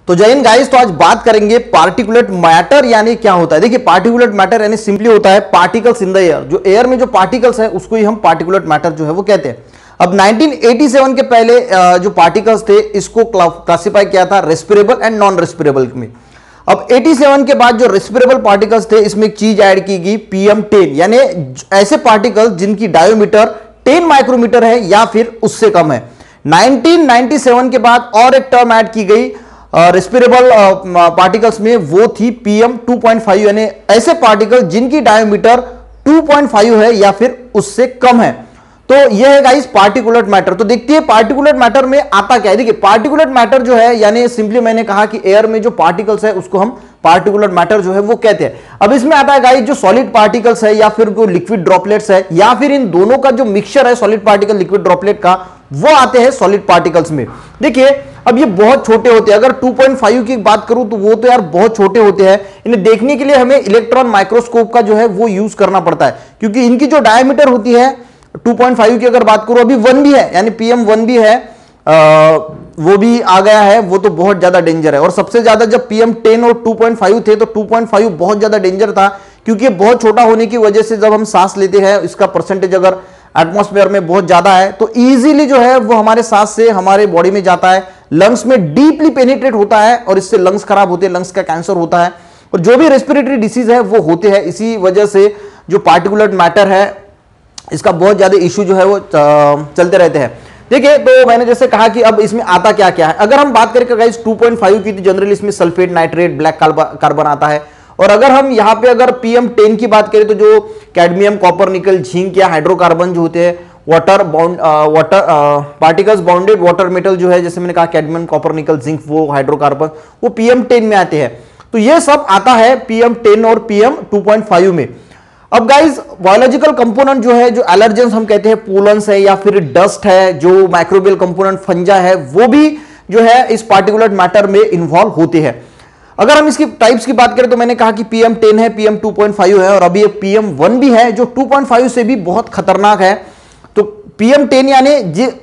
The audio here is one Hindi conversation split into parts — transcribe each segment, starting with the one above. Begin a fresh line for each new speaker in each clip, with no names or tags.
तो जय हिंद गाइस। तो आज बात करेंगे पार्टिकुलेट मैटर यानी क्या होता है। देखिए पार्टिकुलेट मैटर यानी सिंपली होता है पार्टिकल्स इन द एयर। जो एयर में जो पार्टिकल्स है उसको ही हम पार्टिकुलेट मैटर जो है वो कहते हैं। अब 1987 के पहले जो पार्टिकल्स थे इसको क्लासिफाई किया था रेस्पिरेबल एंड नॉन रेस्पिरेबल में। अब 87 के बाद जो रेस्पिरेबल पार्टिकल्स थे इसमें एक चीज ऐड की गई PM10 यानी ऐसे पार्टिकल्स जिनकी डायोमीटर 10 माइक्रोमीटर है या फिर उससे कम है। 1997 के बाद और एक टर्म ऐड की गई रेस्पिरेबल पार्टिकल्स में, वो थी PM2.5 यानी ऐसे पार्टिकल जिनकी डायोमीटर 2.5 है या फिर उससे कम है। तो यह है गाइस पार्टिकुलेट मैटर। तो देखते हैं पार्टिकुलेट मैटर में आता क्या है। देखिए पार्टिकुलेट मैटर जो है यानी सिंपली मैंने कहा कि एयर में जो पार्टिकल्स है उसको हम पार्टिकुलेट मैटर जो है वो कहते हैं। अब इसमें आता है गाइस जो सॉलिड पार्टिकल्स है या फिर जो लिक्विड ड्रॉपलेट्स है या फिर इन दोनों का जो मिक्सचर है सॉलिड पार्टिकल लिक्विड ड्रॉपलेट का, वो आते हैं सॉलिड पार्टिकल्स में। देखिए अब ये बहुत छोटे होते हैं। अगर 2.5 की बात करूं तो वो तो यार बहुत छोटे होते हैं। इन्हें देखने के लिए हमें इलेक्ट्रॉन माइक्रोस्कोप का जो है वो यूज करना पड़ता है, क्योंकि इनकी जो डायमीटर होती है 2.5 की अगर बात करूं, अभी 1 भी है यानी PM1 भी है, वो भी आ गया है, वो तो बहुत ज्यादा डेंजर है। और सबसे ज्यादा जब PM10 और 2.5 थे तो 2.5 बहुत ज्यादा डेंजर था, क्योंकि बहुत छोटा होने की वजह से जब हम सांस लेते हैं इसका परसेंटेज अगर एटमॉस्फेयर में बहुत ज्यादा है तो इजीली जो है वो हमारे सांस से हमारे बॉडी में जाता है, लंग्स में डीपली पेनिट्रेट होता है और इससे लंग्स खराब होते हैं, लंग्स का कैंसर होता है और जो भी रेस्पिरेटरी डिसीज है वो होते हैं। इसी वजह से जो पार्टिकुलेट मैटर है इसका बहुत ज्यादा इश्यू जो है वो चलते रहते हैं। देखिए तो मैंने जैसे कहा कि अब इसमें आता क्या क्या है। अगर हम बात करें गाइस 2.5 की तो जनरली इसमें सल्फेट, नाइट्रेट, ब्लैक कार्बन आता है। और अगर हम यहां पे अगर PM10 की बात करें तो जो कैडमियम, कॉपर, निकल, झिंक या हाइड्रोकार्बन जो होते हैं, water particles bounded water metal जो है, जैसे मैंने कहा कैडमियम, कॉपर, निकल, जिंक, वो हाइड्रोकार्बन वो PM10 में आते हैं। तो ये सब आता है PM10 और PM2.5 में। अब गाइज बायोलॉजिकल कंपोनेंट जो है, जो एलर्जेंस हम कहते हैं, पोलन्स है या फिर डस्ट है, जो माइक्रोबियल कंपोनेंट फंजा है, वो भी जो है इस पार्टिकुलेट मैटर में इन्वॉल्व होते हैं। अगर हम इसकी टाइप्स की बात करें तो मैंने कहा कि PM10 है, PM2.5 है और अभी एक PM1 भी है जो 2.5 से भी बहुत खतरनाक है। तो PM10 यानी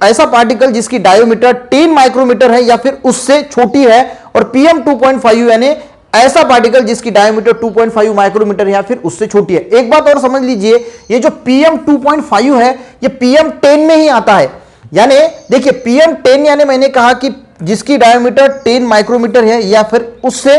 ऐसा पार्टिकल जिसकी डायोमीटर 10 माइक्रोमीटर है या फिर उससे छोटी है, और PM2.5 यानी ऐसा पार्टिकल जिसकी डायमीटर 2.5 माइक्रोमीटर या फिर उससे छोटी है। एक बात और समझ लीजिए, ये जो PM2.5 है ये PM10 में ही आता है। यानी देखिए PM10 यानी मैंने कहा कि जिसकी डायमीटर 10 माइक्रोमीटर है या फिर उससे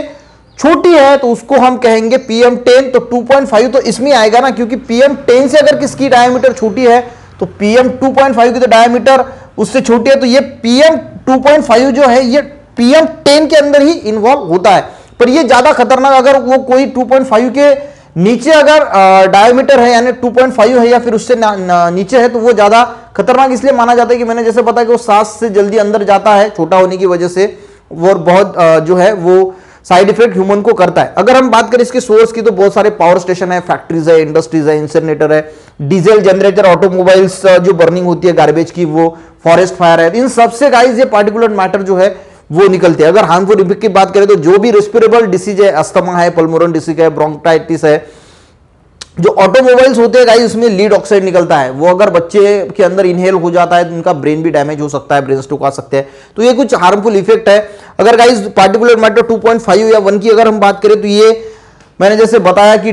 छोटी है तो उसको हम कहेंगे PM10। तो 2.5 तो इसमें आएगा ना, क्योंकि PM10 से अगर किसकी डायमीटर छोटी है तो PM2.5 की तो डायमीटर उससे छोटी है, तो ये PM2.5 जो है ये PM10 के अंदर ही इन्वॉल्व होता है। पर ये ज्यादा खतरनाक, अगर वो कोई 2.5 के नीचे अगर डायमीटर है यानी 2.5 है या फिर उससे नीचे है तो वो ज्यादा खतरनाक इसलिए माना जाता है कि मैंने जैसे बताया कि वो सांस से जल्दी अंदर जाता है छोटा होने की वजह से, वो बहुत जो है वो साइड इफेक्ट ह्यूमन को करता है। अगर हम बात करें इसके सोर्स की तो बहुत सारे पावर स्टेशन है, फैक्ट्रीज है, इंडस्ट्रीज है, इंसिनरेटर है, डीजल जनरेटर, ऑटोमोबाइल्स जो बर्निंग होती है गार्बेज की, वो फॉरेस्ट फायर है, इन सबसे गाइस ये पार्टिकुलेट मैटर जो है वो निकलते हैं। अगर हार्मफुल इफेक्ट की बात करें तो जो भी रेस्पिरेबल डिसीज है, अस्थमा है, पल्मोनरी डिसीज है, ब्रोंकाइटिस है, जो ऑटोमोबाइल्स होते हैं गाइस उसमें लीड ऑक्साइड निकलता है, वो अगर बच्चे के अंदर इनहेल हो जाता है तो उनका ब्रेन भी डैमेज हो सकता है, ब्रेन स्ट्रोक आ सकते हैं। तो ये कुछ हार्मफुल इफेक्ट है। अगर गाइस पार्टिकुलेट मैटर 2.5 या 1 की अगर हम बात करें तो ये मैंने जैसे बताया कि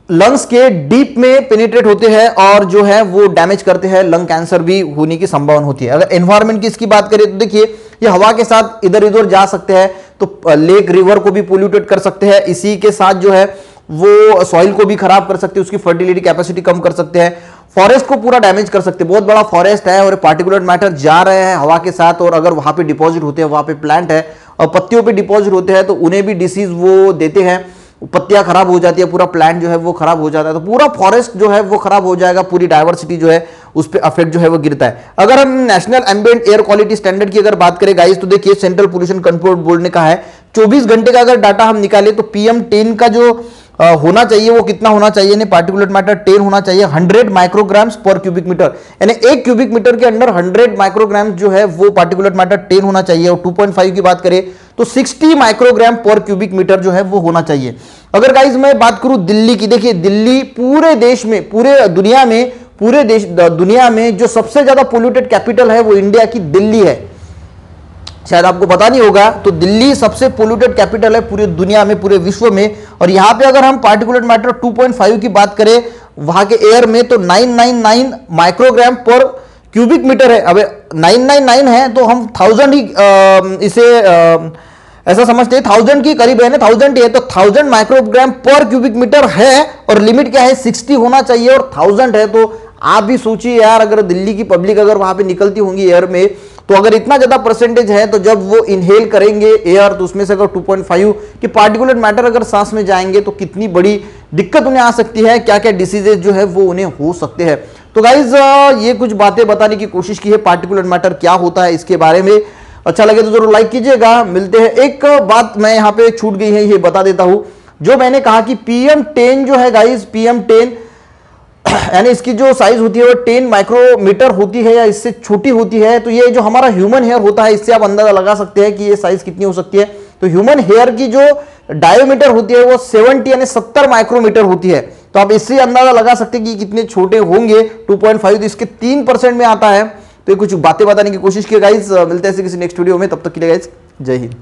लंग्स के डीप में पेनिट्रेट होते हैं और जो है वो डैमेज करते हैं, लंग कैंसर भी होने की संभावना होती है। अगर एनवायरमेंट की इसकी बात करें तो देखिए ये हवा के साथ इधर उधर जा सकते हैं, तो लेक रिवर को भी पोल्यूटेड कर सकते हैं, इसी के साथ जो है वो सॉइल को भी खराब कर सकते हैं, उसकी फर्टिलिटी कैपेसिटी कम कर सकते हैं, फॉरेस्ट को पूरा डैमेज कर सकते हैं। बहुत बड़ा फॉरेस्ट है और पार्टिकुलेट मैटर जा रहे हैं हवा के साथ, और अगर वहां पे डिपॉजिट होते हैं, वहां पे प्लांट है और पत्तियों पे डिपॉजिट होते हैं तो उन्हें भी डिसीज वो देते हैं, पत्तियां खराब हो जाती है, पूरा प्लांट जो है वो खराब हो जाता है, तो पूरा फॉरेस्ट जो है वो खराब हो जाएगा, पूरी डायवर्सिटी जो है उस पर अफेक्ट जो है वो गिरता है। अगर हम national ambient air quality standard की अगर बात करें गाइस तो देखिए सेंट्रल पोल्यूशन कंट्रोल बोर्ड ने कहा है 24 घंटे का अगर डाटा हम निकाले तो PM10 का जो होना चाहिए वो कितना होना चाहिए, पार्टिकुलेट मैटर 10 होना चाहिए, 100 माइक्रोग्राम्स पर क्यूबिक मीटर, यानी 1 क्यूबिक मीटर के अंदर 100 माइक्रोग्राम जो है वो पार्टिकुलेट मैटर 10 होना चाहिए। और 2.5 की बात करें तो 60 माइक्रोग्राम पर क्यूबिक मीटर जो है वो होना चाहिए। अगर गाइस मैं बात करूं दिल्ली की, देखिए दिल्ली पूरे देश में, पूरे दुनिया में जो सबसे ज्यादा पोल्यूटेड कैपिटल है वो इंडिया की दिल्ली है। शायद आपको पता नहीं होगा, तो दिल्ली सबसे पोल्यूटेड कैपिटल है पूरी दुनिया में, पूरे विश्व में। और यहां पे अगर हम पार्टिकुलेट मैटर 2.5 की बात करें वहां के एयर में, तो 999 माइक्रोग्राम पर क्यूबिक मीटर है। अब 999 है तो हम 1000 ही इसे ऐसा समझते हैं, 1000 की करीब है ना, 1000 ही है, तो 1000 माइक्रोग्राम पर क्यूबिक मीटर है। और लिमिट क्या है, 60 होना चाहिए, और 1000 है। तो आप भी सोचिए यार, अगर दिल्ली की पब्लिक अगर वहां पे निकलती होंगी एयर में, तो अगर इतना ज्यादा परसेंटेज है, तो जब वो इनहेल करेंगे एयर, तो उसमें से अगर 2.5 की पार्टिकुलेट मैटर अगर सांस में जाएंगे, तो कितनी बड़ी दिक्कत उन्हें आ सकती है, क्या क्या डिसीजेज जो है वो उन्हें हो सकते हैं। तो गाइज ये कुछ बातें बताने की कोशिश की है, पार्टिकुलेट मैटर क्या होता है इसके बारे में। अच्छा लगे तो जरूर लाइक कीजिएगा। मिलते हैं, एक बात मैं यहां पे छूट गई है, ये बता देता हूं। जो मैंने कहा कि PM10 जो है गाइज, PM10 यानी इसकी जो साइज होती है वो 10 माइक्रोमीटर होती है या इससे छोटी होती है। तो ये जो हमारा ह्यूमन हेयर होता है, इससे आप अंदाजा लगा सकते हैं कि ये साइज कितनी हो सकती है। तो ह्यूमन हेयर की जो डायोमीटर होती है वो 70 यानी 70 माइक्रोमीटर होती है। तो आप इससे अंदाजा लगा सकते हैं कि कितने छोटे होंगे। 2.5 तो इसके 3% में आता है। तो ये कुछ बातें बताने की कोशिश की गाइस। मिलते हैं किसी नेक्स्ट वीडियो में, तब तक के लिए गाइस जय हिंद।